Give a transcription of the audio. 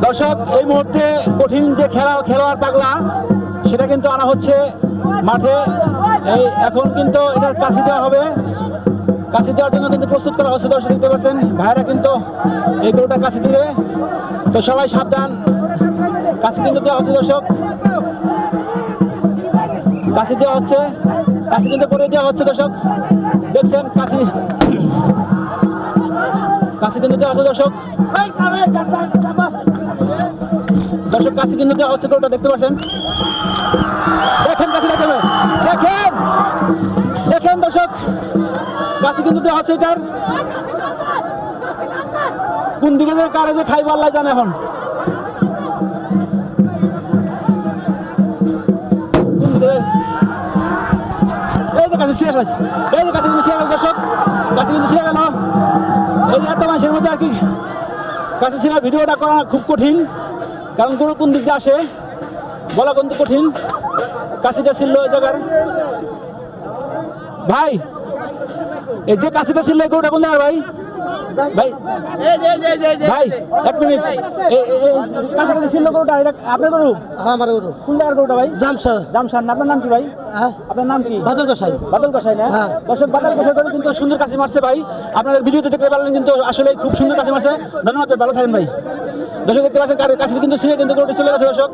দর্শক এই মুহূর্তে কঠিন যে খেলোয়াড় পাগলা সেটা কিন্তু আনা হচ্ছে মাঠে। এই এখন কিন্তু এটার কাশি দেওয়া হবে, কাশি দেওয়ার জন্য কিন্তু প্রস্তুত করা হচ্ছে। দর্শক দেখতে পাচ্ছেন ভাইরা কিন্তু এই গরুটা কাশি দিবে, তো সবাই সাবধান। কাশি কিন্তু দেওয়া হচ্ছে দর্শক, কাশি দেওয়া হচ্ছে, কাশি কিন্তু করে দেওয়া হচ্ছে দর্শক দেখছেন। কাশি কিন্তু দেওয়া হচ্ছে দর্শক, কাশি কিন্তু দেওয়া হচ্ছে গরুটা দেখতে পাচ্ছেন। দেখেন কাশিটা দেবে, দেখেন দেখেন দর্শক কাশি কিন্তু দেওয়া হচ্ছে। এটার কোন দিকে যে কারে যে খাইব আল্লাহ জানে। এখন কোন দিকে এই যে কাশি ছিঁড়ে গেছে, এই যে কাশি কিন্তু ছিঁড়ে গেল দর্শক, কাশি কিন্তু ছিঁড়ে গেল। এই যে এত মানুষের মধ্যে আর কি কাশি ছিঁড়া ভিডিওটা করা খুব কঠিন, কারণ গরু কোন দিক দিয়ে আসে বলা কিন্তু কঠিন। কাশিটা ছিল ওই জায়গার ভাই, এই যে কাশিটা ছিল গরুটা কোন জায়গার ভাই? ভাই ভাই এক মিনিট, কাছাকাছি ছিল গরুটা আপনার গরু? হ্যাঁ আমার গরু। কোন জায়গার গরুটা ভাই? জামশাদ। জামশাদ না? আপনার নাম কি ভাই? হ্যাঁ আপনার নাম কি? বাদল গোসাই। বাদল গোসাই না? হ্যাঁ। দর্শক বাদল গোসাই করে কিন্তু সুন্দর কাশি মারছে ভাই, আপনাদের ভিডিওতে দেখতে পারলেন কিন্তু আসলে খুব সুন্দর কাশি মারছে। ধন্যবাদ, ভালো থাকেন ভাই। দর্শক দেখতে পাচ্ছেন কাশি কিন্তু ছিঁড়ে কিন্তু গরুটি চলে গেছে দর্শক।